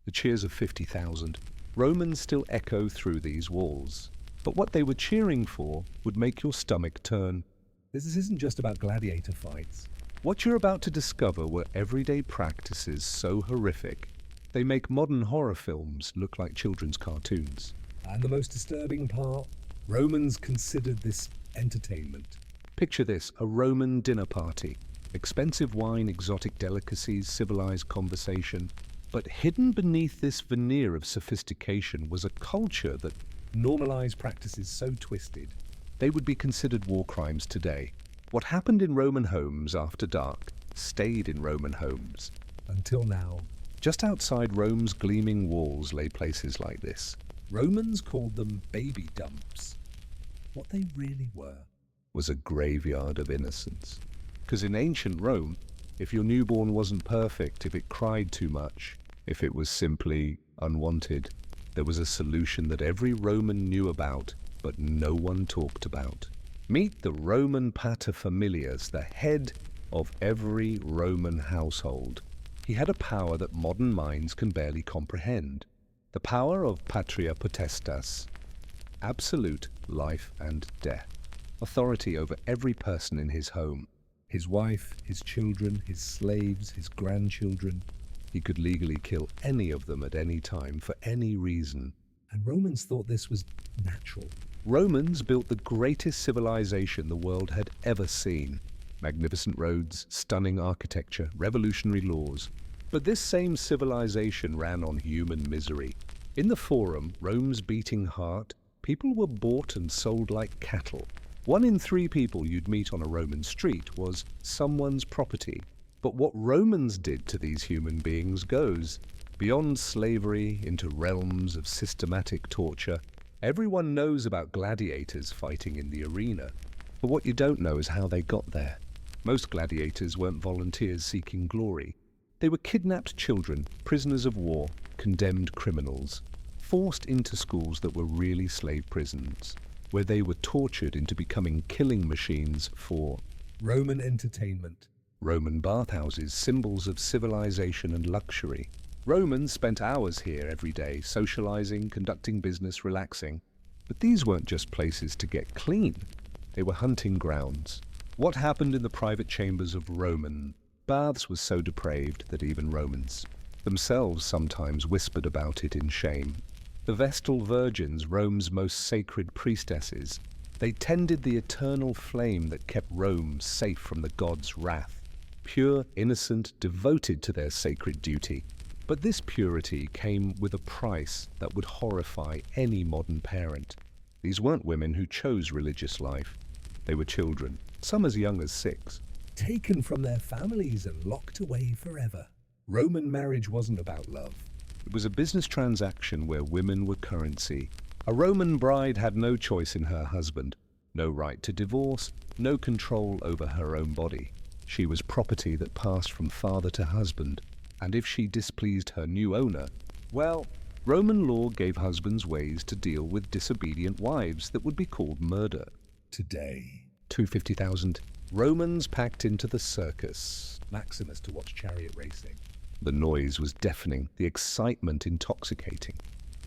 the cheers of 50,000. Romans still echo through these walls. But what they were cheering for would make your stomach turn. This isn't just about gladiator fights. What you're about to discover were everyday practices so horrific, they make modern horror films look like children's cartoons. And the most disturbing part? Romans considered this entertainment. Picture this, a Roman dinner party. Expensive wine, exotic delicacies, civilized conversation. But hidden beneath this veneer of sophistication was a culture that normalized practices so twisted, they would be considered war crimes today. What happened in Roman homes after dark stayed in Roman homes. Until now. Just outside Rome's gleaming walls lay places like this. Romans called them baby dumps. What they really were was a graveyard of innocence. Because in ancient Rome, if your newborn wasn't perfect, if it cried too much, if it was simply unwanted, there was a solution that every Roman knew about, but no one talked about. Meet the Roman paterfamilias, the head of every Roman household. He had a power that modern minds can barely comprehend. The power of patria potestas, absolute life and death. Authority over every person in his home. His wife, his children, his slaves, his grandchildren. He could legally kill any of them at any time for any reason. And Romans thought this was natural. Romans built the greatest civilization the world had ever seen. Magnificent roads, stunning architecture, revolutionary laws. But this same civilization ran on human misery. In the Forum, Rome's beating heart, people were bought and sold like cattle. 1 in 3 people you'd meet on a Roman street was someone's property. But what Romans did to these human beings goes beyond slavery into realms of systematic torture. Everyone knows about gladiators fighting in the arena. But what you don't know is how they got there. Most gladiators weren't volunteers seeking glory. They were kidnapped children, prisoners of war, condemned criminals, forced into schools that were really slave prisons, where they were tortured into becoming killing machines for Roman entertainment. Roman bathhouses, symbols of civilization and luxury. Romans spent hours here every day, socializing, conducting business, relaxing. But these weren't just places to get clean. They were hunting grounds. What happened in the private chambers of Roman baths was so depraved that even Romans themselves sometimes whispered about it in shame. The Vestal Virgins, Rome's most sacred priestesses, they tended the eternal flame that kept Rome safe from the gods' wrath. Pure, innocent, devoted to their sacred duty. But this purity came with a price that would horrify any modern parent. These weren't women who chose religious life. They were children, some as young as 6, taken from their families and locked away forever. Roman marriage wasn't about love. It was a business transaction where women were currency. A Roman bride had no choice in her husband, no right to divorce, no control over her own body. She was property that passed from father to husband, and if she displeased her new owner, well, Roman law gave husbands ways to deal with disobedient wives that would be called murder. Today, 250,000 Romans packed into the circus Maximus to watch chariot racing. The noise was deafening, the excitement intoxicating.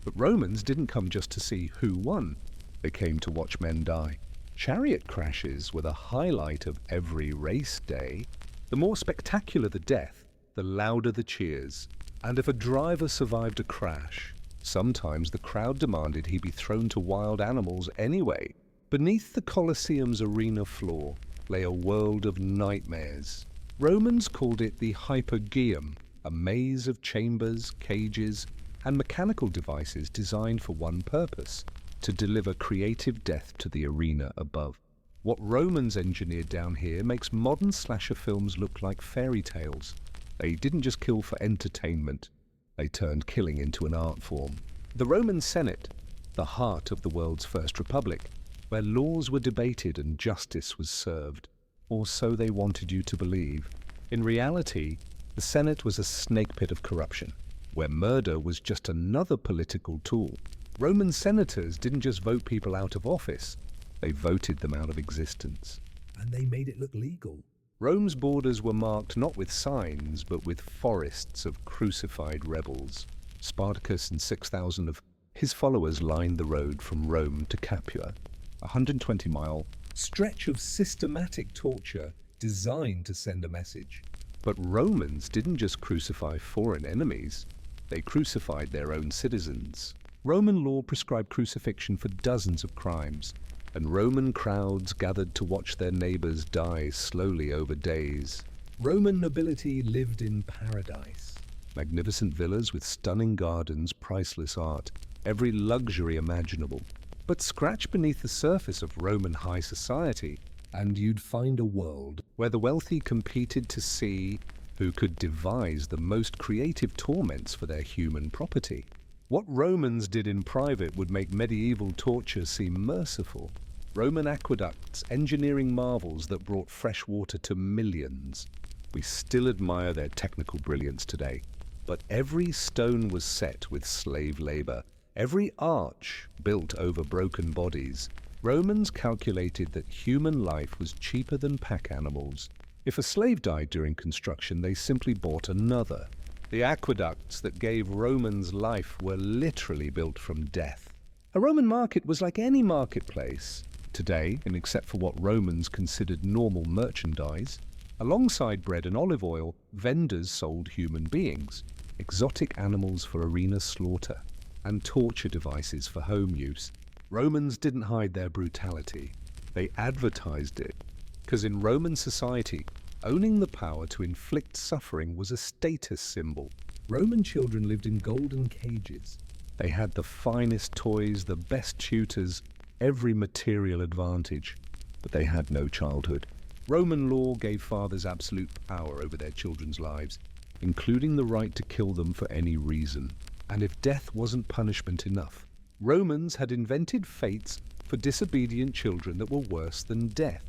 But Romans didn't come just to see who won. They came to watch men die. Chariot crashes were the highlight of every race day. The more spectacular the death, the louder the cheers. And if a driver survived a crash, sometimes the crowd demanded he be thrown to wild animals anyway. Beneath the Colosseum's arena floor lay a world of nightmares. Romans called it the Hypogeum, a maze of chambers, cages, and mechanical devices designed for one purpose: to deliver creative death to the arena above. What Romans engineered down here makes modern slasher films look like fairy tales. They didn't just kill for entertainment, they turned killing into an art form. The Roman Senate, the heart of the world's first republic, where laws were debated and justice was served, or so they wanted you to believe. In reality, the Senate was a snake pit of corruption, where murder was just another political tool. Roman senators didn't just vote people out of office, they voted them out of existence. And they made it look legal. Rome's borders were marked not with signs, but with forests of crucified rebels. Spartacus and 6,000 of his followers lined the road from Rome to Capua, a 120-mile stretch of systematic torture designed to send a message. But Romans didn't just crucify foreign enemies, they crucified their own citizens. Roman law prescribed crucifixion for dozens of crimes, and Roman crowds gathered to watch their neighbors die slowly over days. Roman nobility lived in paradise. Magnificent villas with stunning gardens, priceless art, every luxury imaginable. But scratch beneath the surface of Roman high society, and you'd find a world where the wealthy competed to see who could devise the most creative torments for their human property. What Romans did in private would make medieval torture seem merciful. Roman aqueducts, engineering marvels that brought fresh water to millions. We still admire their technical brilliance today. But every stone was set with slave labor, every arch built over broken bodies. Romans calculated that human life was cheaper than pack animals. If a slave died during construction, they simply bought another. The aqueducts that gave Romans life were literally built from death. A Roman market was like any marketplace. Today, and except for what Romans considered normal merchandise, alongside bread and olive oil, vendors sold human beings, exotic animals for arena slaughter, and torture devices for home use. Romans didn't hide their brutality. They advertised it. Because in Roman society, owning the power to inflict suffering was a status symbol. Roman children lived in golden cages. They had the finest toys, the best tutors, every material advantage, but they had no childhood. Roman law gave fathers absolute power over their children's lives, including the right to kill them for any reason. And if death wasn't punishment enough, Romans had invented fates for disobedient children that were worse than death.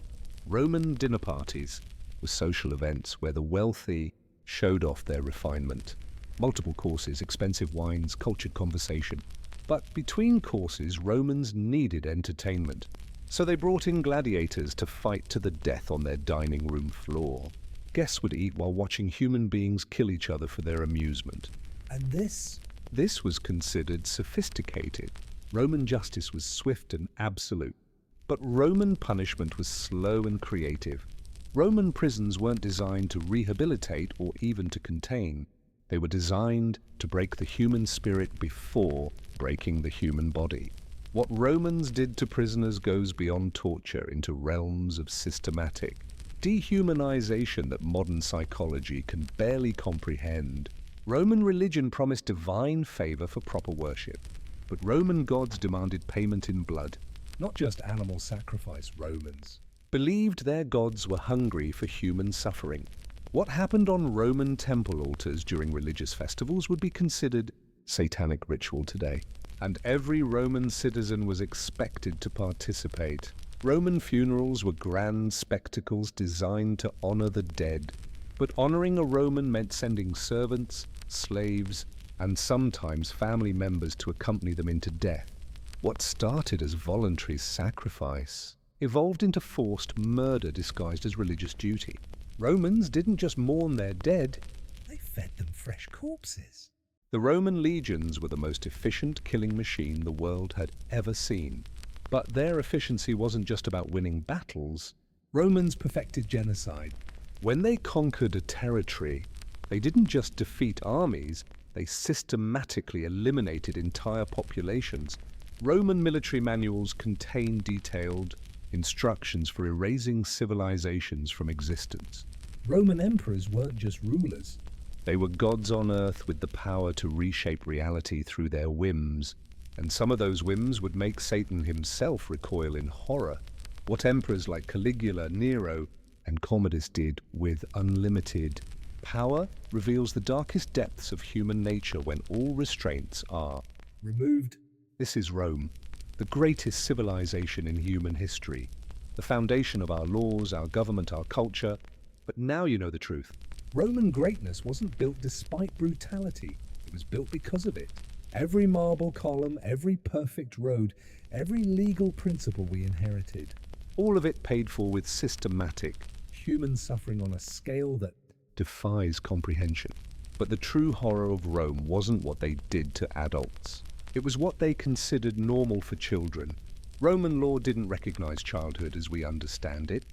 Roman dinner parties were social events where the wealthy showed off their refinement. Multiple courses, expensive wines, cultured conversation. But between courses, Romans needed entertainment. So they brought in gladiators to fight to the death on their dining room floor. Guests would eat while watching human beings kill each other for their amusement. And this was considered sophisticated. Roman justice was swift and absolute. But Roman punishment was slow and creative. Roman prisons weren't designed to rehabilitate or even to contain. They were designed to break the human spirit before breaking the human body. What Romans did to prisoners goes beyond torture into realms of systematic dehumanization that modern psychology can barely comprehend. Roman religion promised divine favor for proper worship, but Roman gods demanded payment in blood. Not just animal sacrifice. Romans believed their gods were hungry for human suffering. What happened on Roman temple altars during religious festivals would be considered satanic ritual today, and every Roman citizen was expected to participate. Roman funerals were grand spectacles designed to honor the dead, but honoring a Roman meant sending servants, slaves, and sometimes family members to accompany them into death. What started as voluntary sacrifice evolved into forced murder disguised as religious duty. Romans didn't just mourn their dead, they fed them fresh corpses. The Roman legions were the most efficient killing machine the world had ever seen. But their efficiency wasn't just about winning battles. Romans perfected genocide. When they conquered a territory, they didn't just defeat armies, they systematically eliminated entire populations. Roman military manuals contained detailed instructions for erasing civilizations from existence. Roman emperors weren't just rulers. They were gods on earth with the power to reshape reality through their whims, and some of those whims would make Satan himself recoil in horror. What emperors like Caligula, Nero, and Commodus did with unlimited power reveals the darkest depths of human nature when all restraints are removed. This is Rome, the greatest civilization in human history, the foundation of our laws, our government, our culture. But now you know the truth. Roman greatness wasn't built despite brutality. It was built because of it. Every marble column, every perfect road, every legal principle we inherited. All of it paid for with systematic human suffering on a scale that defies comprehension. But the true horror of Rome wasn't what they did to adults. It was what they considered normal for children. Roman law didn't recognize childhood as we understand it.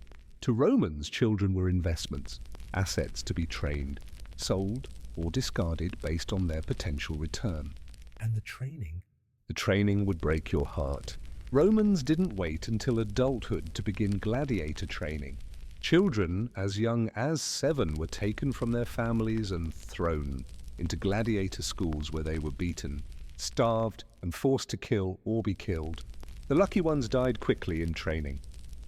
To Romans, children were investments, assets to be trained, sold, or discarded based on their potential return. And the training? The training would break your heart. Romans didn't wait until adulthood to begin gladiator training. Children as young as 7 were taken from their families and thrown into gladiator schools where they were beaten, starved, and forced to kill or be killed. The lucky ones died quickly in training.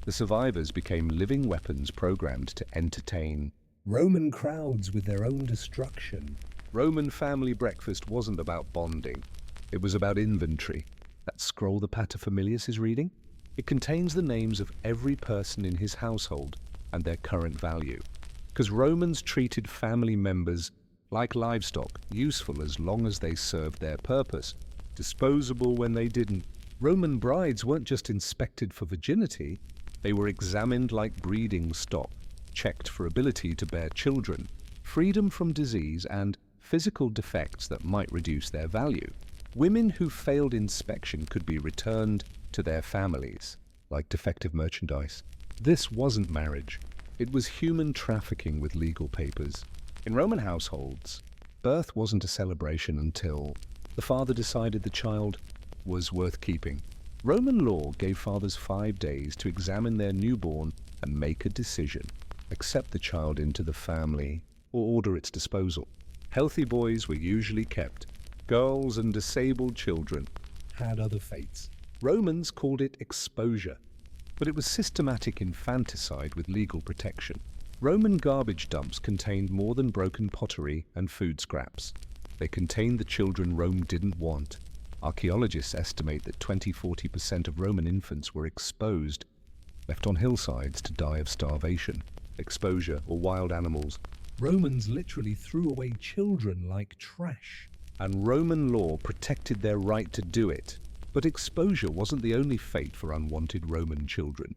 The survivors became living weapons programmed to entertain Roman crowds with their own destruction. Roman family breakfast wasn't about bonding. It was about inventory. That scroll the paterfamilias is reading? It contains the names of every person in his household and their current value. Because Romans treated family members like livestock, useful as long as they served their purpose, disposable when they didn't. Roman brides weren't just inspected for virginity, they were examined like breeding stock, checked for ability to bear children, freedom from disease, and physical defects that might reduce their value. Women who failed inspection could be returned to their families, like defective merchandise. This wasn't marriage. It was human trafficking with legal papers. In Roman households, birth wasn't a celebration until the father decided the child was worth keeping. Roman law gave fathers 5 days to examine their newborn and make a decision, accept the child into the family or order its disposal. Healthy boys were usually kept. Girls and disabled children Had other fates. Romans called it exposure, but it was systematic infanticide with legal protection. Roman garbage dumps contained more than broken pottery and food scraps. They contained the children Rome didn't want. Archaeologists estimate that 20–40% of Roman infants were exposed, left on hillsides to die of starvation, exposure, or wild animals. Romans literally threw away children like trash. And Roman law protected their right to do it. But exposure wasn't the only fate for unwanted Roman children.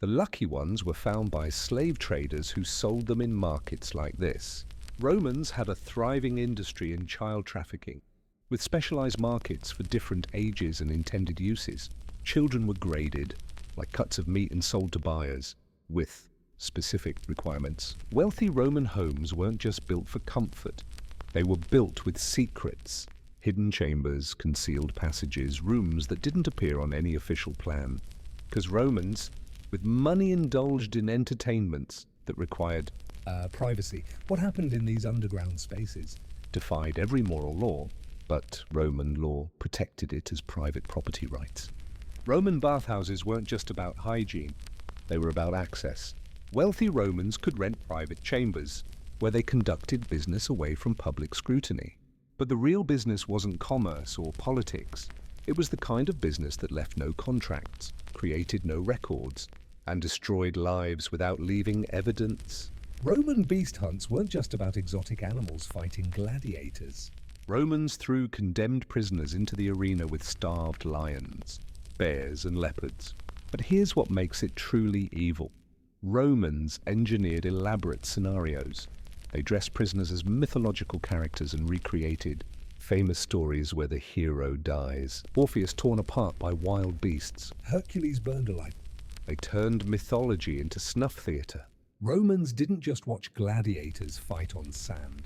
The lucky ones were found by slave traders who sold them in markets like this. Romans had a thriving industry in child trafficking, with specialized markets for different ages and intended uses. Children were graded, like cuts of meat, and sold to buyers, with specific requirements. Wealthy Roman homes weren't just built for comfort. They were built with secrets, hidden chambers, concealed passages, rooms that didn't appear on any official plan. Because Romans, with money, indulged in entertainments that required Privacy. What happened in these underground spaces? defied every moral law, but Roman law protected it as private property rights. Roman bathhouses weren't just about hygiene, they were about access. Wealthy Romans could rent private chambers, where they conducted business away from public scrutiny. But the real business wasn't commerce or politics. It was the kind of business that left no contracts, created no records, and destroyed lives without leaving evidence. Roman beast hunts weren't just about exotic animals fighting gladiators. Romans threw condemned prisoners into the arena with starved lions, bears, and leopards. But here's what makes it truly evil. Romans engineered elaborate scenarios. They dressed prisoners as mythological characters and recreated famous stories where the hero dies. Orpheus torn apart by wild beasts. Hercules burned alive. They turned mythology into snuff theatre. Romans didn't just watch gladiators fight on sand.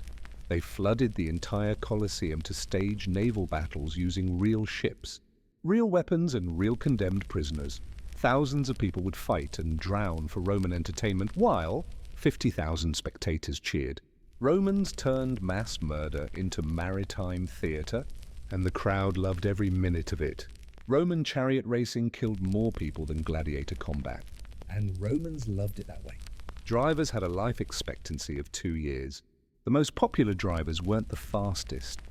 They flooded the entire Colosseum to stage naval battles using real ships, real weapons, and real condemned prisoners. Thousands of people would fight and drown for Roman entertainment, while 50,000 spectators cheered. Romans turned mass murder into maritime theatre, and the crowd loved every minute of it. Roman chariot racing killed more people than gladiator combat. And Romans loved it that way. Drivers had a life expectancy of 2 years. The most popular drivers weren't the fastest.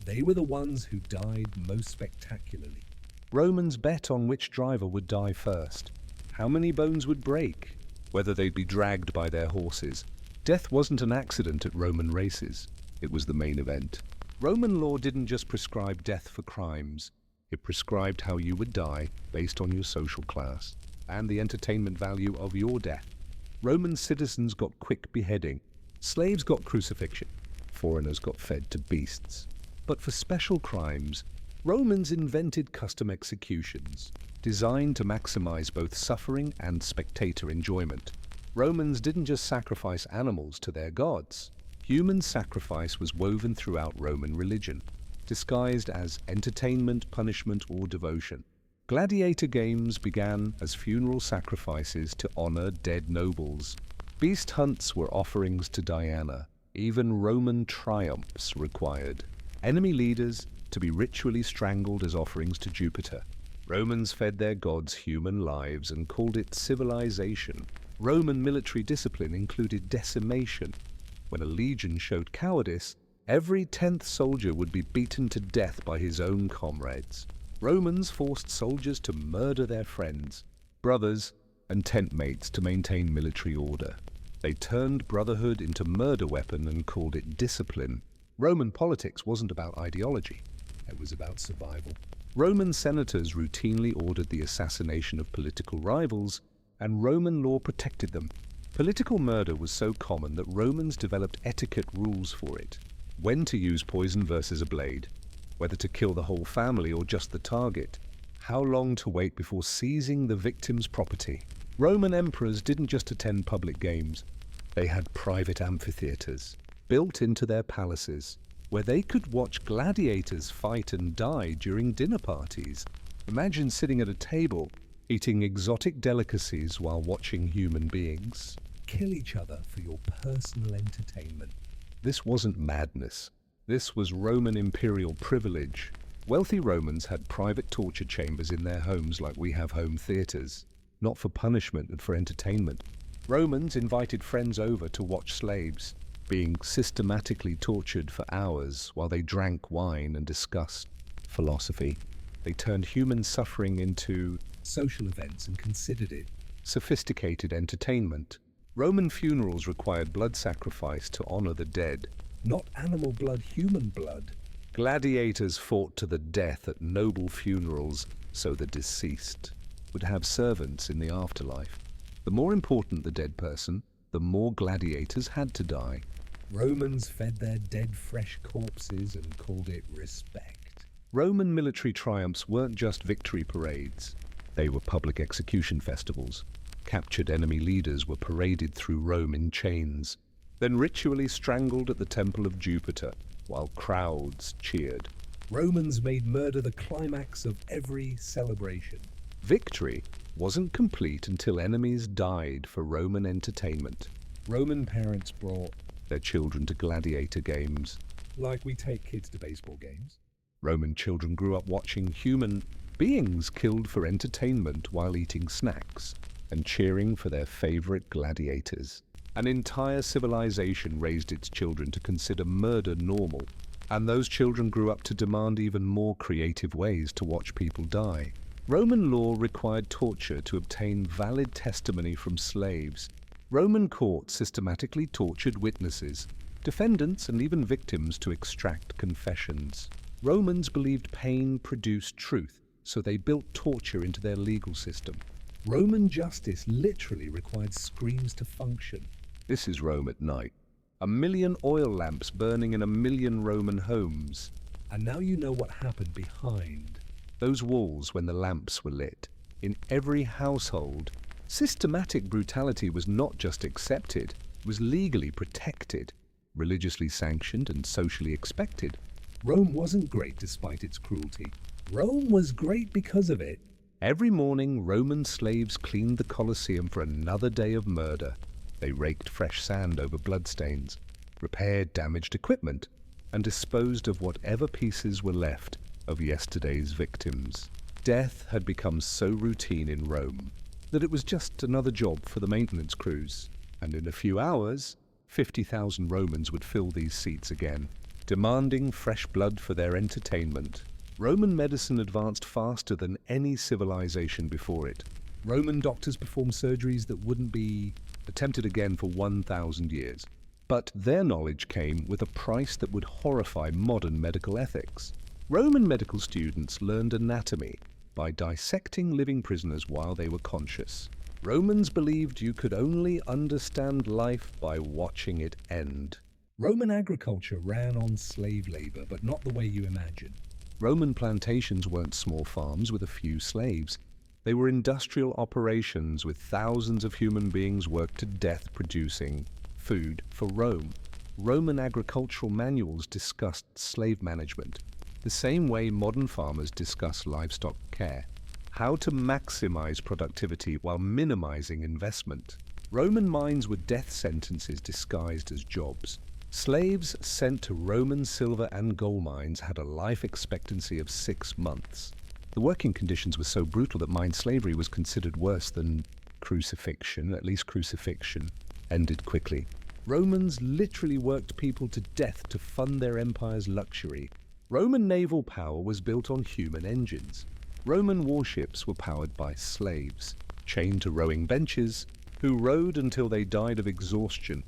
They were the ones who died most spectacularly. Romans bet on which driver would die first, how many bones would break, whether they'd be dragged by their horses. Death wasn't an accident at Roman races. It was the main event. Roman law didn't just prescribe death for crimes. It prescribed how you would die based on your social class and the entertainment value of your death. Roman citizens got quick beheading. Slaves got crucifixion. Foreigners got fed to beasts. But for special crimes, Romans invented custom executions, designed to maximize both suffering and spectator enjoyment. Romans didn't just sacrifice animals to their gods. Human sacrifice was woven throughout Roman religion, disguised as entertainment, punishment, or devotion. Gladiator games began as funeral sacrifices to honor dead nobles. Beast hunts were offerings to Diana. Even Roman triumphs required enemy leaders to be ritually strangled as offerings to Jupiter. Romans fed their gods human lives and called it civilization. Roman military discipline included decimation. When a legion showed cowardice, every 10th soldier would be beaten to death by his own comrades. Romans forced soldiers to murder their friends, brothers, and tent mates to maintain military order. They turned brotherhood into murder weapon and called it discipline. Roman politics wasn't about ideology. It was about survival. Roman senators routinely ordered the assassination of political rivals, and Roman law protected them. Political murder was so common that Romans developed etiquette rules for it. When to use poison versus a blade, whether to kill the whole family or just the target, how long to wait before seizing the victim's property. Roman emperors didn't just attend public games. They had private amphitheaters built into their palaces, where they could watch gladiators fight and die during dinner parties. Imagine sitting at a table, eating exotic delicacies while watching human beings kill each other for your personal entertainment. This wasn't madness. This was Roman imperial privilege. Wealthy Romans had private torture chambers in their homes like we have home theaters, not for punishment but for entertainment. Romans invited friends over to watch slaves being systematically tortured for hours while they drank wine and discussed philosophy. They turned human suffering into social events and considered it sophisticated entertainment. Roman funerals required blood sacrifice to honor the dead. not animal blood, human blood. Gladiators fought to the death at noble funerals so the deceased would have servants in the afterlife. The more important the dead person, the more gladiators had to die. Romans fed their dead fresh corpses and called it respect. Roman military triumphs weren't just victory parades. They were public execution festivals. Captured enemy leaders were paraded through Rome in chains, then ritually strangled at the temple of Jupiter while crowds cheered. Romans made murder the climax of every celebration. Victory wasn't complete until enemies died for Roman entertainment. Roman parents brought, Their children to gladiator games. like we take kids to baseball games. Roman children grew up watching human beings killed for entertainment while eating snacks and cheering for their favorite gladiators. An entire civilization raised its children to consider murder normal, and those children grew up to demand even more creative ways to watch people die. Roman law required torture to obtain valid testimony from slaves. Roman courts systematically tortured witnesses, defendants, and even victims to extract confessions. Romans believed pain produced truth, so they built torture into their legal system. Roman justice literally required screams to function. This is Rome at night. 1,000,000 oil lamps burning in 1,000,000 Roman homes. And now you know what happened behind. Those walls when the lamps were lit. In every household, systematic brutality was not just accepted, it was legally protected, religiously sanctioned and socially expected. Rome wasn't great despite its cruelty. Rome was great because of it. Every morning, Roman slaves cleaned the Colosseum for another day of murder. They raked fresh sand over bloodstains, repaired damaged equipment, and disposed of whatever pieces were left of yesterday's victims. Death had become so routine in Rome that it was just another job for the maintenance crews, and in a few hours, 50,000 Romans would fill these seats again, demanding fresh blood for their entertainment. Roman medicine advanced faster than any civilization before it. Roman doctors performed surgeries that wouldn't be attempted again for 1,000 years. But their knowledge came with a price that would horrify modern medical ethics. Roman medical students learned anatomy by dissecting living prisoners while they were conscious. Romans believed you could only understand life by watching it end. Roman agriculture ran on slave labor, but not the way you imagine. Roman plantations weren't small farms with a few slaves. They were industrial operations with thousands of human beings worked to death producing food for Rome. Roman agricultural manuals discussed slave management, the same way modern farmers discuss livestock care. How to maximize productivity while minimizing investment. Roman mines were death sentences disguised as jobs. Slaves sent to Roman silver and gold mines had a life expectancy of 6 months. The working conditions were so brutal that mine slavery was considered worse than crucifixion. At least crucifixion ended quickly. Romans literally worked people to death to fund their empire's luxury. Roman naval power was built on human engines. Roman warships were powered by slaves, chained to rowing benches, who rowed until they died of exhaustion,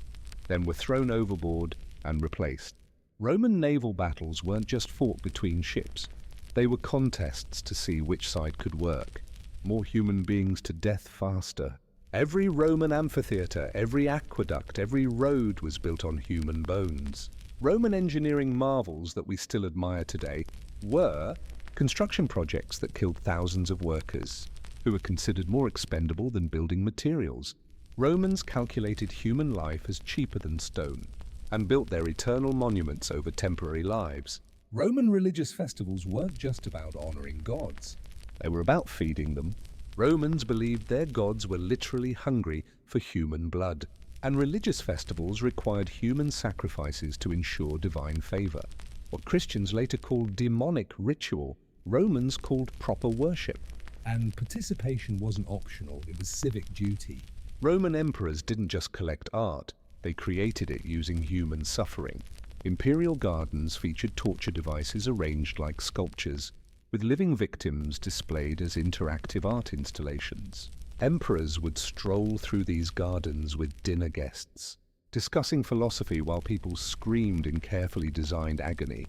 then were thrown overboard and replaced. Roman naval battles weren't just fought between ships. They were contests to see which side could work. More human beings to death faster. Every Roman amphitheater, every aqueduct, every road was built on human bones. Roman engineering marvels that we still admire today were construction projects that killed thousands of workers, who were considered more expendable than building materials. Romans calculated human life as cheaper than stone, and built their eternal monuments over temporary lives. Roman religious festivals weren't just about honoring gods. They were about feeding them. Romans believed their gods were literally hungry for human blood, and religious festivals required human sacrifices to ensure divine favor. What Christians later called demonic ritual, Romans called proper worship. And participation wasn't optional, it was civic duty. Roman emperors didn't just collect art, they created it using human suffering. Imperial gardens featured torture devices arranged like sculptures, with living victims displayed as interactive art installations. Emperors would stroll through these gardens with dinner guests, discussing philosophy while people screamed in carefully designed agony.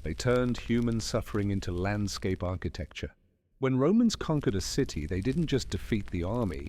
They turned human suffering into landscape architecture. When Romans conquered a city, they didn't just defeat the army,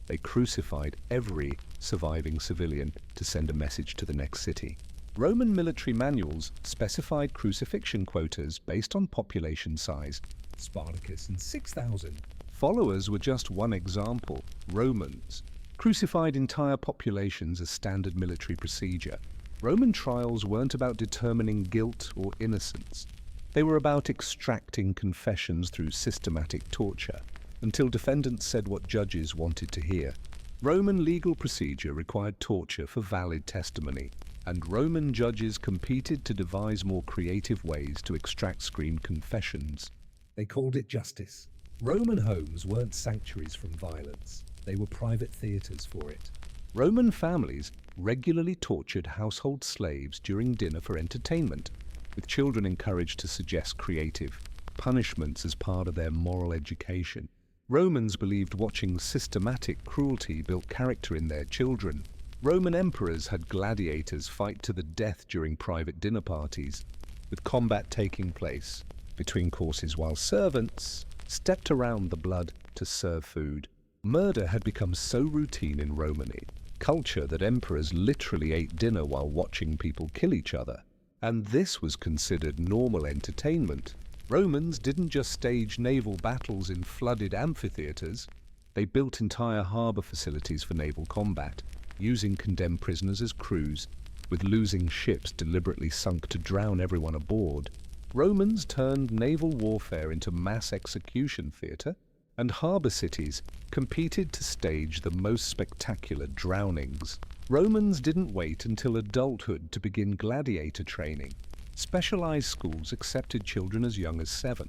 they crucified every surviving civilian to send a message to the next city. Roman military manuals specified crucifixion quotas based on population size. Spartacus and 6,000. Followers were just one example. Romans crucified entire populations as standard military procedure. Roman trials weren't about determining guilt or innocence. They were about extracting confessions through systematic torture, until defendants said what judges wanted to hear. Roman legal procedure required torture for valid testimony, and Roman judges competed to devise more creative ways to extract screamed confessions. They called it justice. Roman homes weren't sanctuaries from violence. They were private theaters for it. Roman families regularly tortured household slaves during dinner for entertainment, with children encouraged to suggest creative punishments as part of their moral education. Romans believed watching systematic cruelty built character in their children. Roman emperors had gladiators fight to the death during private dinner parties, with combat taking place between courses while servants stepped around the blood to serve food. Murder had become so routine in Roman culture that emperors literally ate dinner while watching people kill each other, and this was considered normal entertainment. Romans didn't just stage naval battles in flooded amphitheaters, they built entire harbor facilities for naval combat, using condemned prisoners as crews, with losing ships deliberately sunk to drown everyone aboard. Romans turned naval warfare into mass execution theater, and harbor cities competed to stage the most spectacular drownings. Romans didn't wait until adulthood to begin gladiator training. Specialized schools accepted children as young as 7,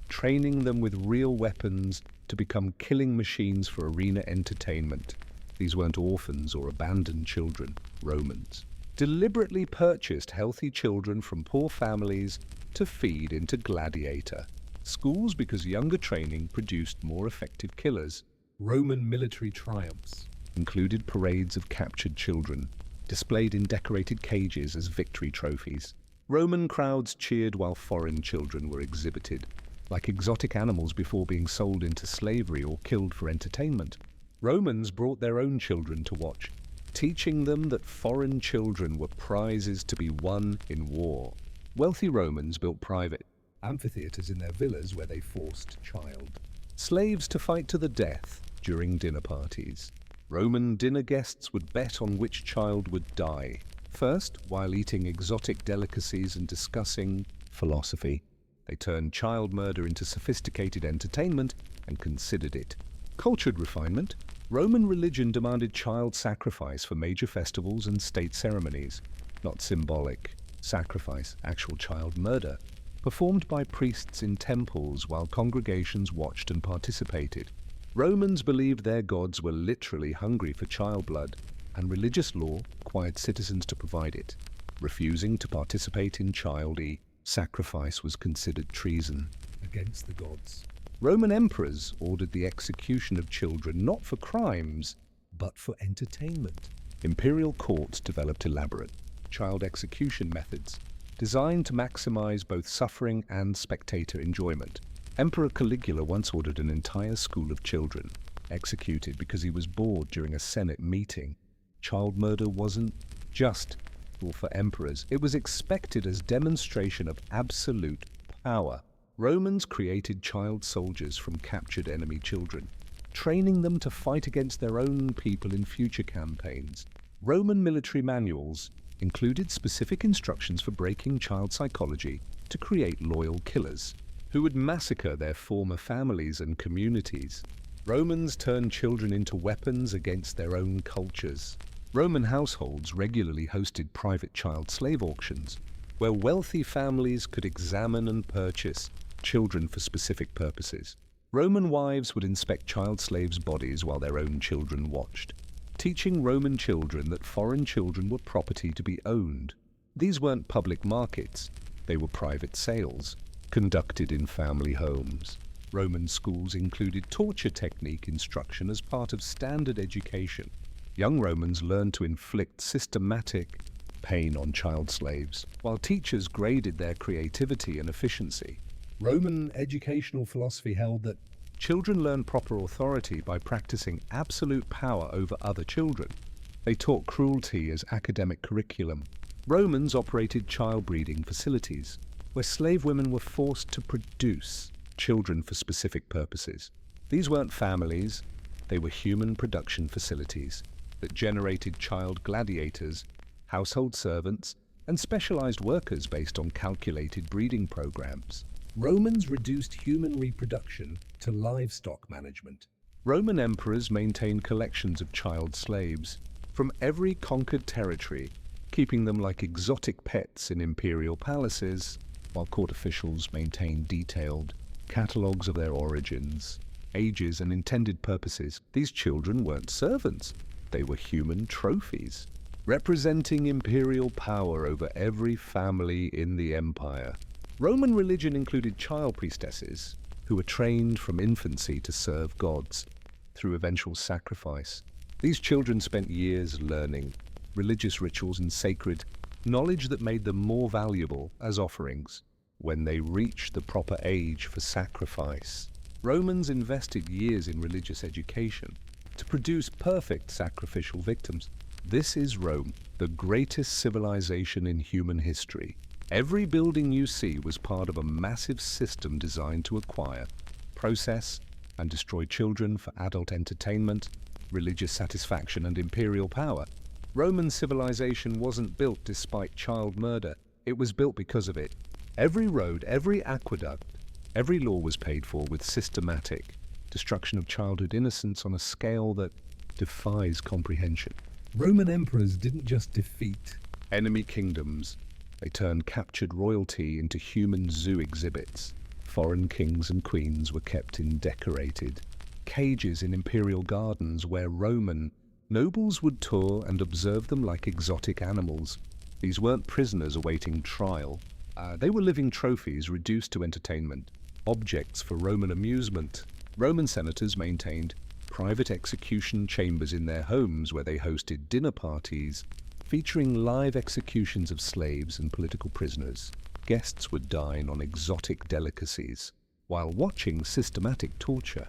training them with real weapons to become killing machines for arena entertainment. These weren't orphans or abandoned children. Romans deliberately purchased healthy children from poor families to feed into gladiator schools because younger training produced more effective killers. Roman military triumphs included parades of captured children, displayed in decorated cages as victory trophies. Roman crowds cheered while foreign children were exhibited, like exotic animals before being sold into slavery or killed for entertainment. Romans brought their own children to watch, teaching them that foreign children were prizes to be won in war. Wealthy Romans built private amphitheaters in their villas where they forced child. slaves to fight to the death during dinner parties. Roman dinner guests would bet on which child would die. First, while eating exotic delicacies and discussing philosophy, they turned child murder into sophisticated entertainment and considered it cultured refinement. Roman religion demanded child sacrifice for major festivals and state ceremonies, not symbolic sacrifice, actual child murder, performed by priests in temples while congregations watched and participated. Romans believed their gods were literally hungry for child blood, and religious law required citizens to provide it. Refusing to participate in child sacrifice was considered treason Against the gods, Roman emperors ordered the execution of children not for crimes, but for entertainment. Imperial courts developed elaborate child execution methods designed to maximize both suffering and spectator enjoyment. Emperor Caligula once ordered an entire school of children executed because he was bored during a Senate meeting. Child murder wasn't just for emperors, it was expected as demonstration of absolute power. Romans created child soldiers from captured enemy children, training them to fight against their own people in future campaigns. Roman military manuals included specific instructions for breaking child psychology to create loyal killers who would massacre their former families and communities. Romans turned children into weapons against their own cultures. Roman households regularly hosted private child slave auctions, where wealthy families could examine and purchase children for specific purposes. Roman wives would inspect child slaves' bodies while their own children watched, teaching Roman children that foreign children were property to be owned. These weren't public markets, they were private sales, conducted in family homes. Roman schools included torture technique instruction as part of standard education. Young Romans learned to inflict systematic pain on child slaves, while teachers graded their creativity and efficiency. Roman educational philosophy held that Children learn proper authority by practicing absolute power over other children. They taught cruelty as academic curriculum. Romans operated child-breeding facilities, where slave women were forced to produce children for specific purposes. These weren't families, they were human production facilities that generated child gladiators, household servants, and specialized workers based on calculated breeding programs. Romans reduced human reproduction to livestock management. Roman emperors maintained collections of child slaves from every conquered territory, keeping them like exotic pets in imperial palaces, while court officials maintained detailed catalogues of their origins, ages, and intended purposes. These children weren't servants, they were human trophies, representing imperial power over every family in the empire. Roman religion included child priestesses who were trained from infancy to serve gods through eventual sacrifice. These children spent years learning religious rituals and sacred knowledge that made them more valuable as offerings when they reached the proper age for sacrifice. Romans invested years in religious education to produce perfect sacrificial victims. This is Rome, the greatest civilization in human history. Every building you see was part of a massive system designed to acquire, process, and destroy children for adult entertainment, religious satisfaction, and imperial power. Roman civilization wasn't built despite child murder, it was built because of it. Every road, every aqueduct, every law was paid for with systematic destruction of childhood innocence on a scale that defies comprehension. Roman emperors didn't just defeat Enemy kingdoms, they turned captured royalty into human zoo exhibits. Foreign kings and queens were kept in decorated cages in imperial gardens where Roman nobles would tour and observe them like exotic animals. These weren't prisoners awaiting trial. They were living trophies reduced to entertainment, objects for Roman amusement. Roman senators maintained private execution chambers in their homes where they hosted dinner parties featuring live executions of slaves and political prisoners. Guests would dine on exotic delicacies while watching systematic torture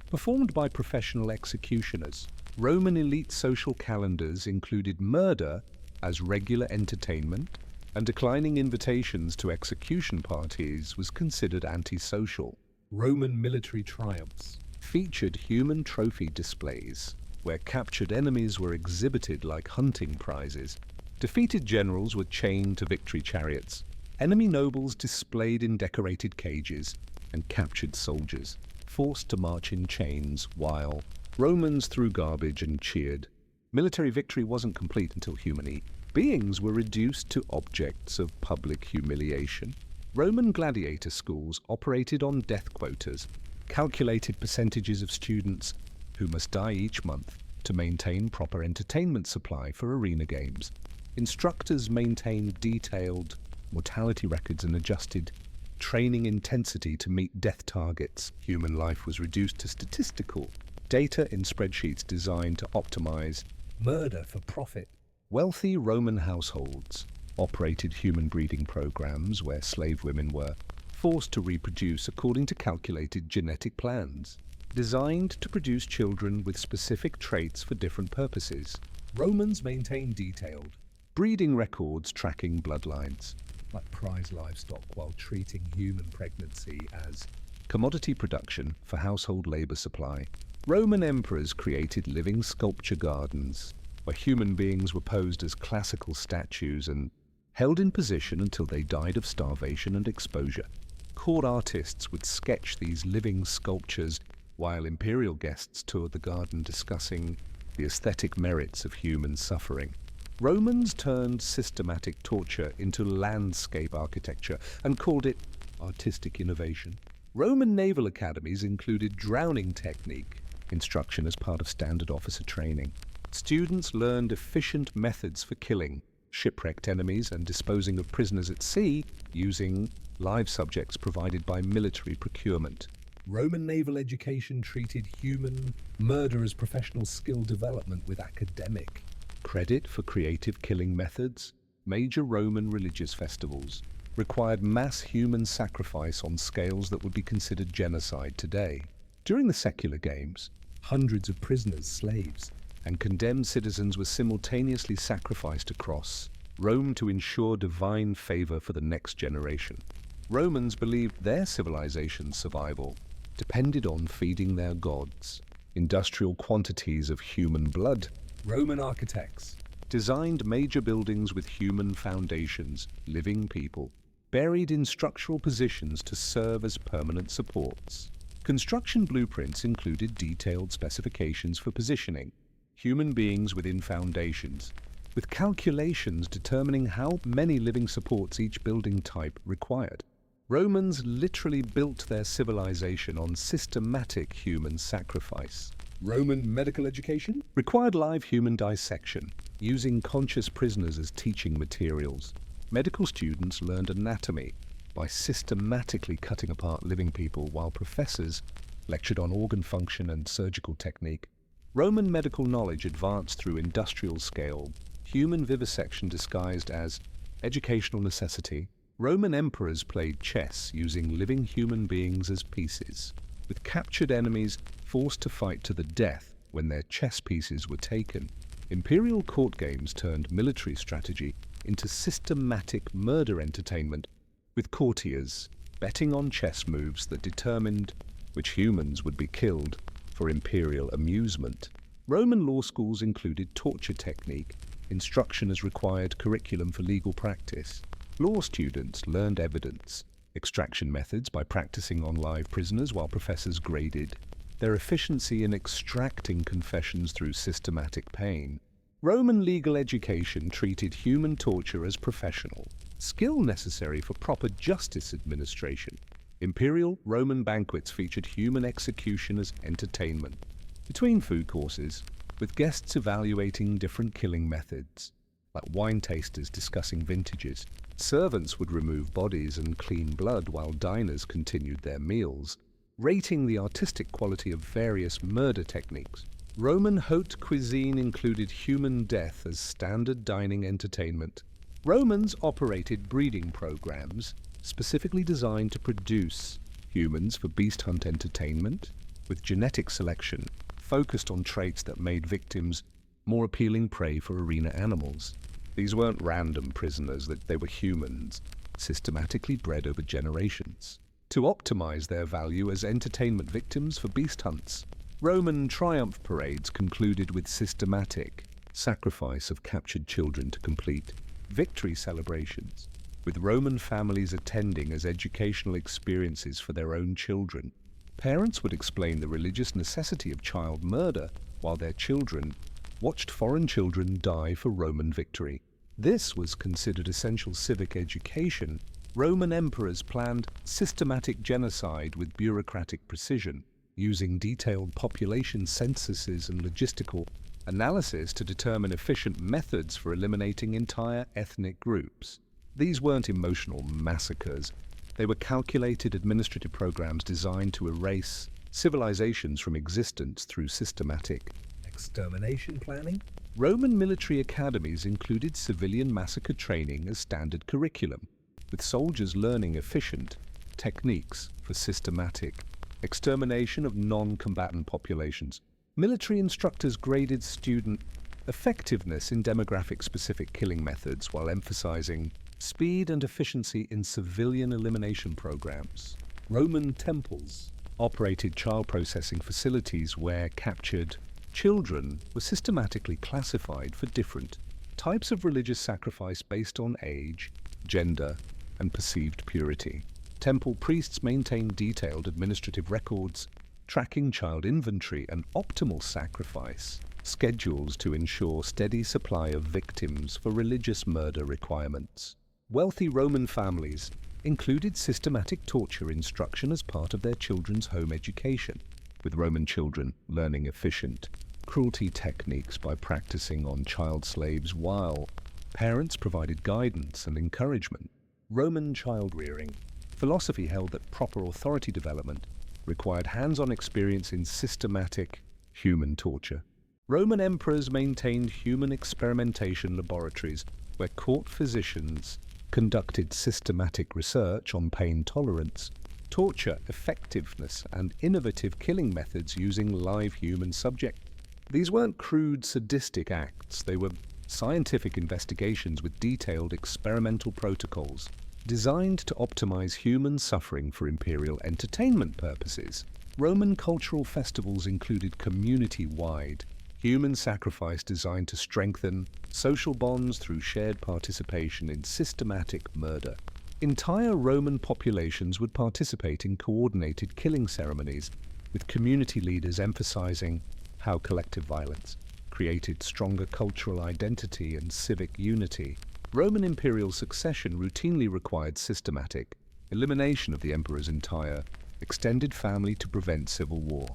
performed by professional executioners. Roman elite social calendars included murder as regular entertainment, and declining invitations to execution parties was considered antisocial. Roman military triumphs. Featured human trophy displays, where captured enemies were exhibited like hunting prizes. Defeated generals were chained to victory chariots. Enemy nobles displayed in decorated cages, and captured soldiers, forced to march in chains while Romans threw garbage and cheered. Military victory wasn't complete until human beings were reduced to objects of public humiliation. Roman gladiator schools operated on death quotas, calculated percentages of students who must die each month to maintain proper entertainment supply for arena games. Instructors maintained detailed mortality records and adjusted training intensity to meet death targets. Human life was reduced to statistical data in spreadsheets designed to optimize Murder for profit. Wealthy Roman households operated human breeding programs where slave women were forced to reproduce according to calculated genetic plans, designed to produce children with specific traits for different purposes. Romans maintained detailed, Breeding records tracking bloodlines. like prize livestock, while treating human pregnancy as Commodity production for household labor supply. Roman emperors created living sculpture gardens, where human beings were posed as classical statues and held in position until they died of starvation and exposure. Court artists would sketch these living sculptures while imperial guests toured the garden discussing the aesthetic merits of human suffering. Romans turned systematic torture into landscape architecture and called it artistic innovation. Roman naval academies included drowning technique instruction as part of standard officer training. Students learned efficient methods for killing shipwrecked enemies and disposing of prisoners at sea using live subjects provided by military procurement. Roman naval education treated human murder as professional skill development with academic Credit for creative killing methods. Major Roman religious festivals required mass human sacrifice on scales that would be considered genocide today. During the secular games, hundreds of prisoners, slaves, and condemned citizens were simultaneously sacrificed across Rome to ensure divine favor for the next generation. Romans believed their civilization's survival depended on feeding their gods. Industrial quantities of human blood Roman architects designed major buildings with human foundations, living people, buried in structural positions to serve as permanent supports. Construction blueprints included detailed specifications for positioning human beings within foundations, with calculations determining how many living supports each building type required. Romans literally built their civilization on systematic human sacrifice. Roman medical education Required live human dissection, using conscious prisoners as teaching materials. Medical students learned anatomy by systematically cutting apart living people, while professors lectured on organ function and surgical technique. Roman medical knowledge advanced through industrial-scale human vivisection disguised as educational necessity. Roman emperors played chess using living human beings as pieces, with captured enemies forced to fight to the death when their chess pieces were taken. Imperial court games turned military strategy into systematic murder entertainment, with courtiers betting on chess moves that determined which humans would be killed for imperial amusement. Roman law schools included torture technique, instruction as required curriculum for legal practice. Law students learned evidence extraction methods by practicing on live prisoners, while professors graded their efficiency in extracting confessions through systematic pain. Roman legal education treated human torture as professional skill necessary for proper justice administration. Imperial Roman banquets featured human execution as entertainment between food courses, with guests evaluating different killing methods, like wine tasters discussing vintages. Servants would remove bodies and clean blood while diners continued their meals, rating the artistic quality of various murder techniques. Roman haute cuisine included human death as standard dining entertainment. Romans operated breeding programs specifically designed to produce humans for beast hunt entertainment, with genetic selection focused on traits that made victims more appealing prey for arena animals. These weren't random prisoners, that they were humans, systematically bred over generations, to optimize their value as entertainment victims for beast hunts. Roman triumph parades concluded with systematic sacrifice of captured children to complete victory celebrations, with Roman families attending as educational experiences for their own children. Parents would explain the religious necessity of child murder while their children watched foreign children die for Roman victory. This was considered essential civic education. Roman emperors planned systematic genocide with bureaucratic precision, using detailed population censuses and logistical analysis to determine efficient methods for eliminating entire ethnic groups. These weren't emotional massacres. They were calculated administrative programs designed to erase civilizations from existence through systematic Extermination planning? Roman military academies included civilian massacre training as standard curriculum, with soldiers learning efficient techniques for systematic extermination of non-combatant populations. Military instructors graded student effectiveness in demographic-specific killing methods while emphasizing speed and efficiency in civilian elimination programs. Roman temples operated child processing facilities where captured children were systematically classified for different types of religious sacrifice based on age, gender, and perceived purity. Temple priests maintained detailed administrative records, tracking child inventory and optimal sacrifice schedules to ensure steady supply of victims for religious murder requirements. Wealthy Roman families included systematic torture instruction as part of their children's home education, with Roman children learning efficient cruelty techniques by practicing on child slaves while parents provided guidance and encouragement. Roman child rearing philosophy held that proper authority development required hands-on experience in systematic human torture. Roman emperors maintained human experimentation laboratories where court physicians conducted systematic research on pain tolerance, torture effectiveness, and innovative killing methods using live human subjects. These weren't crude, sadistic acts. They were scientific investigations with detailed experimental protocols designed to optimize human suffering for imperial entertainment purposes. Roman cultural festivals included community-wide human sacrifice designed to strengthen social bonds through shared participation in systematic murder. Entire Roman populations would participate in coordinated killing ceremonies, with community leaders emphasizing how collective violence created stronger cultural identity and civic unity. Roman imperial succession routinely required systematic elimination of the emperor's entire extended family to prevent civil war,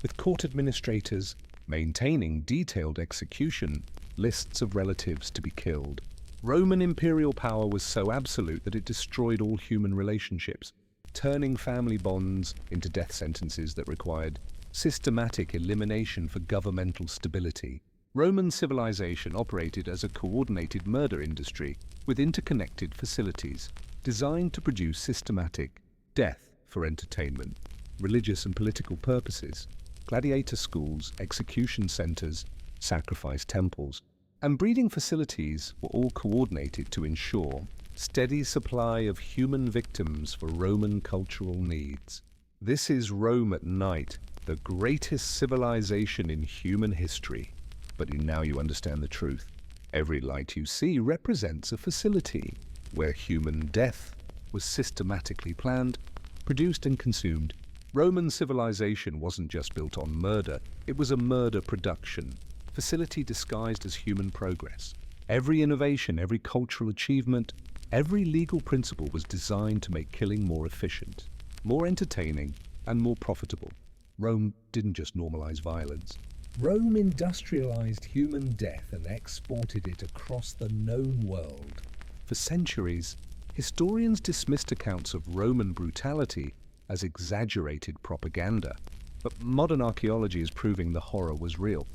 with court administrators maintaining detailed execution lists of relatives to be killed. Roman imperial power was so absolute that it destroyed all human relationships, turning family bonds into death sentences that required systematic elimination for governmental stability. Roman civilization operated as a coordinated murder industry with interconnected facilities designed to produce systematic death for entertainment, religious and political purposes. Gladiator schools, execution centers, sacrifice temples, and breeding facilities were all coordinated to ensure steady supply of human victims for Roman cultural needs. This is Rome at night, the greatest civilization in human history. But now you understand the truth. Every light you see represents a facility where human death was systematically planned, produced and consumed. Roman civilization wasn't just built on murder, it was a murder production facility disguised as human progress. Every innovation, every cultural achievement, every legal principle was designed to make killing more efficient, more entertaining, and more profitable. Rome didn't just normalize violence. Rome industrialized human death and exported it across the known world. For centuries, historians dismissed accounts of Roman brutality as exaggerated propaganda, but modern archaeology is proving the horror was real.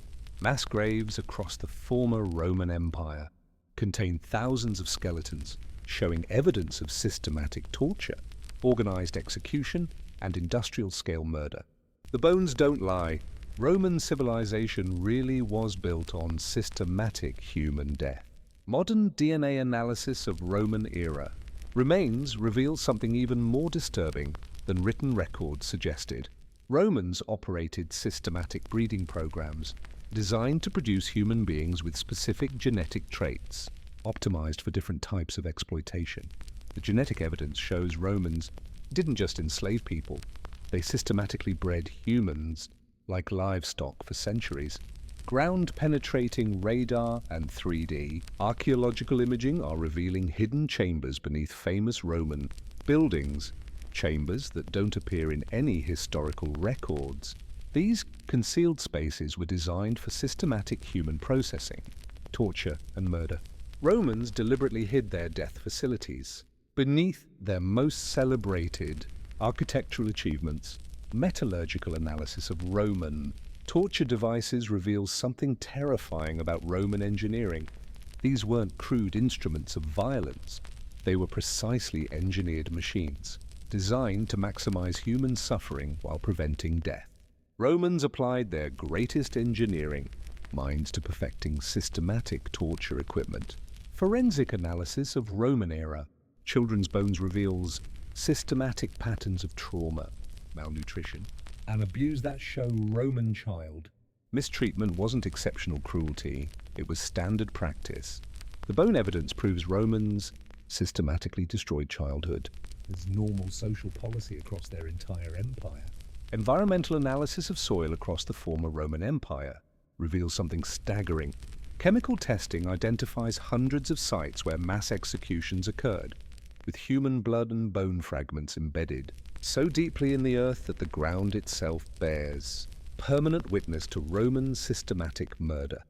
Mass graves across the former Roman Empire contain thousands of skeletons, showing evidence of systematic torture, organized execution, and industrial-scale murder. The bones don't lie. Roman civilization really was built on systematic human death. Modern DNA analysis of Roman era remains reveals something even more disturbing than written records suggested. Romans operated systematic breeding programs designed to produce human beings with specific genetic traits, optimized for different types of exploitation. The genetic evidence shows Romans didn't just enslave people, they systematically bred humans like livestock for centuries. Ground-penetrating radar and 3D archaeological imaging are revealing hidden chambers beneath famous Roman buildings, chambers that don't appear in any historical records. These concealed spaces were designed for systematic human processing, torture and murder. Romans deliberately hid their death facilities beneath their most celebrated architectural achievements. Metallurgical analysis of Roman torture devices reveals something terrifying about Roman engineering. These weren't crude instruments of violence. They were precisely engineered machines, designed to maximize human suffering while preventing death. Romans applied their greatest engineering minds to perfecting systematic torture equipment. Forensic analysis of Roman era children's bones reveals systematic patterns of trauma, malnutrition, and abuse that show Roman child. Mistreatment wasn't exceptional cruelty, it was standard practice. The bone evidence proves Romans systematically destroyed childhood. As normal social policy across their entire empire. Environmental analysis of soil across the former Roman Empire reveals something staggering. Chemical testing identifies hundreds of sites where mass executions occurred, with human blood and bone fragments embedded so deeply in the earth that the ground itself bears permanent witness to Roman systematic murder.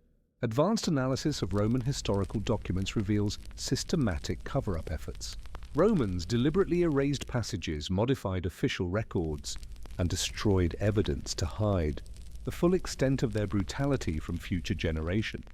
Advanced analysis of Roman historical documents reveals systematic cover-up efforts. Romans deliberately erased passages, modified official records, and destroyed evidence to hide the full extent of their brutality from future generations.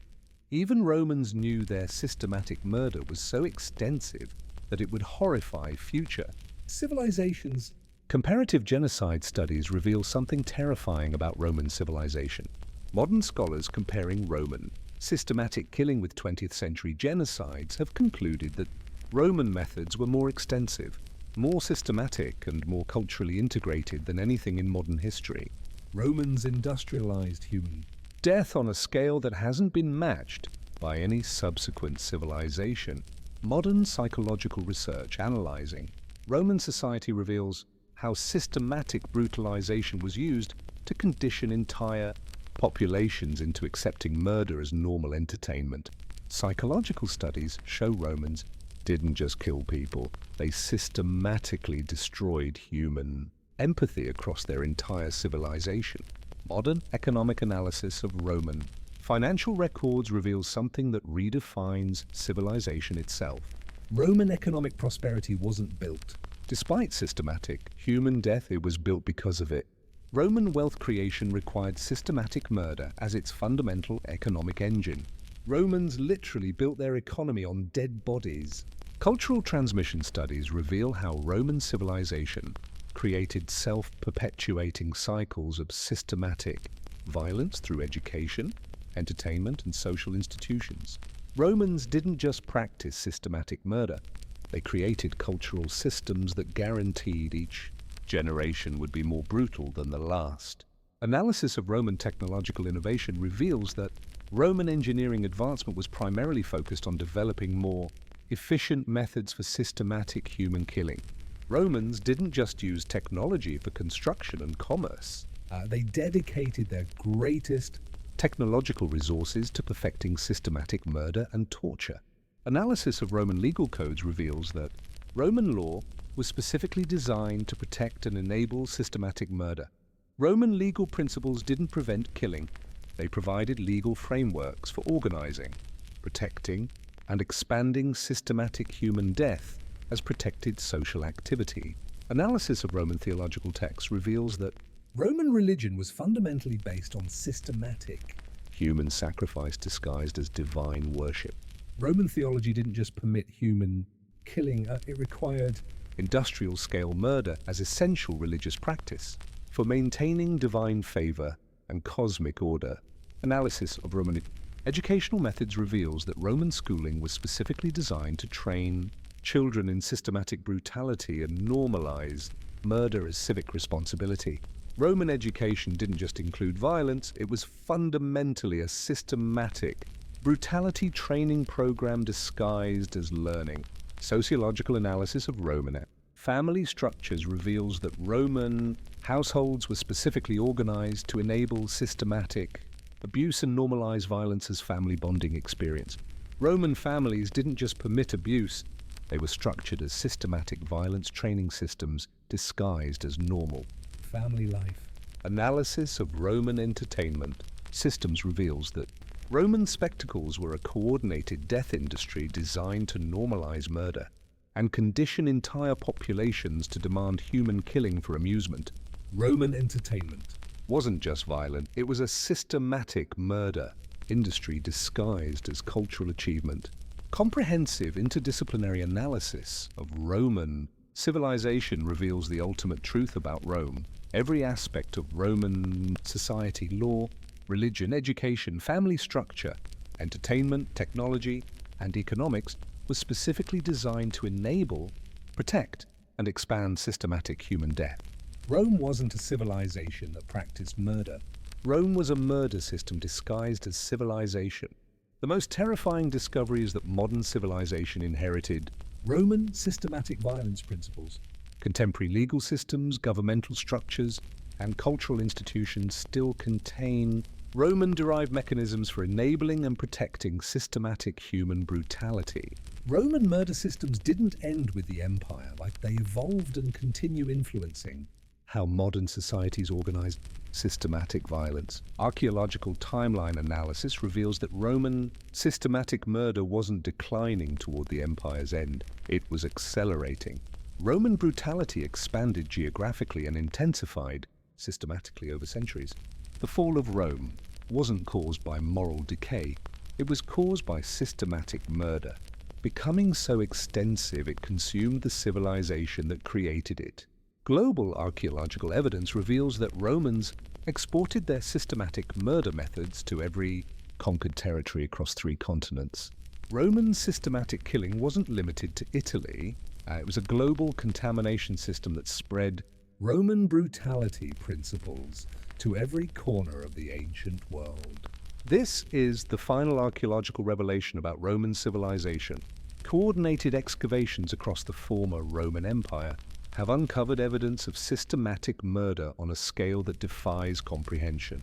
Even Romans knew their systematic murder was so extensive that it would horrify future civilizations. Comparative genocide studies reveal something terrifying about Roman civilization. Modern scholars comparing Roman systematic killing with 20th century genocides have concluded that Roman methods were more extensive, more systematic, and more culturally integrated than anything in modern history. Romans industrialized human Death on a scale that hasn't been matched by any subsequent civilization. Modern psychological research analyzing Roman society reveals how systematic brutalization was used to condition entire populations into accepting murder as normal entertainment. Psychological studies show Romans didn't just kill people, they systematically destroyed human empathy across their entire civilization. Modern economic analysis of Roman financial records reveals something that redefines civilization itself. Roman economic prosperity wasn't built. Despite systematic human death, it was built because of it. Roman wealth creation required systematic murder as its fundamental economic engine. Romans literally built their economy on dead bodies. Cultural transmission studies reveal how Roman civilization created self-perpetuating cycles of systematic violence through education, entertainment, and social institutions. Romans didn't just practice systematic murder, they created cultural systems that guaranteed each generation would be more brutal than the last. Analysis of Roman technological innovation reveals that Roman engineering advancement was primarily focused on developing more efficient methods for systematic human killing. Romans didn't just use technology for construction and commerce. They dedicated their greatest technological resources to perfecting systematic murder and torture. Analysis of Roman legal codes reveals that Roman law was specifically designed to protect and enable systematic murder. Roman legal principles didn't prevent killing. They provided legal frameworks for organizing, protecting, and expanding systematic human death as protected social activity. Analysis of Roman theological texts reveals that Roman religion was fundamentally based on systematic human sacrifice disguised as divine worship. Roman theology didn't just permit human killing, it required industrial-scale murder as essential religious practice. For maintaining divine favor, and cosmic order. Analysis of Roman educational methods reveals that Roman schooling was specifically designed to train children in systematic brutality and normalize murder as civic responsibility. Roman education didn't just include violence, it was fundamentally a systematic brutality training program disguised as learning. Sociological analysis of Roman family structures reveals that Roman households were specifically organized to enable systematic abuse and normalize violence as family bonding experience. Roman families didn't just permit abuse, they were structured as systematic violence training systems disguised as normal. Family life. Analysis of Roman entertainment systems reveals that Roman spectacles were a coordinated death industry designed to normalize murder and condition entire populations to demand human killing for amusement. Roman entertainment Wasn't just violent, it was a systematic murder industry disguised as cultural achievement. Comprehensive interdisciplinary analysis of Roman civilization reveals the ultimate truth about Rome. Every aspect of Roman society, law, religion, education, family structure, entertainment, technology, and economics was specifically designed to enable, protect, and expand systematic human death. Rome wasn't a civilization that practiced murder. Rome was a murder system disguised as civilization. The most terrifying discovery is that modern civilization inherited Roman systematic violence principles. contemporary legal systems, governmental structures, and cultural institutions still contain Roman-derived mechanisms for enabling and protecting systematic human brutality. Roman murder systems didn't end with the empire, like they evolved and continue influencing How modern societies organize systematic violence. Archaeological timeline analysis reveals that Roman systematic murder wasn't declining toward the empire's end, it was accelerating. Roman brutality expanded geographically and intensified systematically over centuries. The fall of Rome wasn't caused by moral decay, it was caused by systematic murder. Becoming so extensive it consumed the civilization that created it. Global archaeological evidence reveals that Romans exported their systematic murder methods to every conquered territory across 3 continents. Roman systematic killing wasn't limited to Italy, it was a global contamination system that spread Roman brutality principles to every corner of the ancient world. This is the final archaeological revelation about Roman civilization. Coordinated excavations across the former Roman Empire have uncovered evidence of systematic murder on a scale that defies comprehension.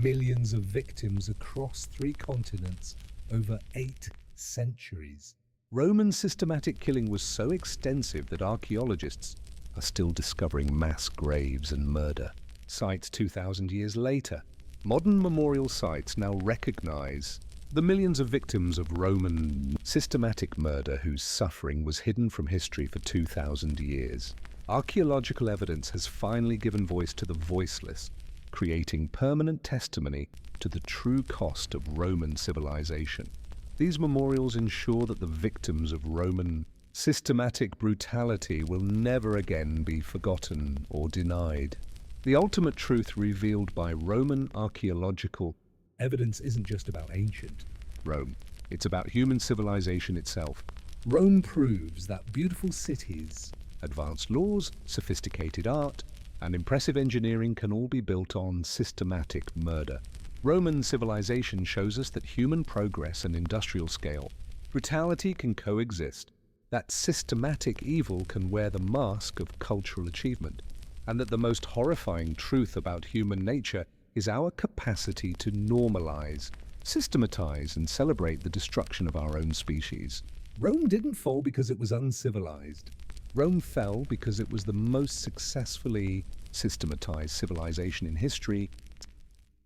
Millions of victims across 3 continents over 8 centuries. Roman systematic killing was so extensive that archaeologists are still discovering mass graves and murder sites 2,000 years later. Modern memorial sites now recognize the millions of victims of Roman systematic murder whose suffering was hidden from history for 2,000 years. Archaeological evidence has finally given voice to the voiceless, creating permanent testimony to the true cost of Roman civilization. These memorials ensure that the victims of Roman systematic brutality will never again be forgotten or denied. The ultimate truth revealed by Roman archaeological Evidence isn't just about ancient Rome. It's about human civilization itself. Rome proves that beautiful cities, Advanced laws, sophisticated art, and impressive engineering can all be built on systematic murder. Roman civilization shows us that human progress and industrial scale, brutality can coexist, that systematic evil can wear the mask of cultural achievement, and that the most horrifying truth about human nature is our capacity to normalize, systematize, and celebrate the destruction of our own species. Rome didn't fall because it was uncivilized. Rome fell because it was the most successfully systematized civilization in history,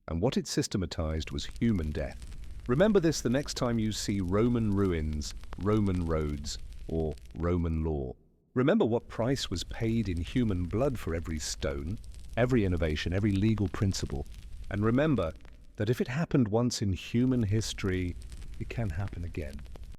and what it systematized was human death. Remember this the next time you see Roman ruins, Roman roads, or Roman law. Remember what price was paid in human blood for every stone, every innovation, every legal principle. And remember that if it happened once in human history, it can happen again.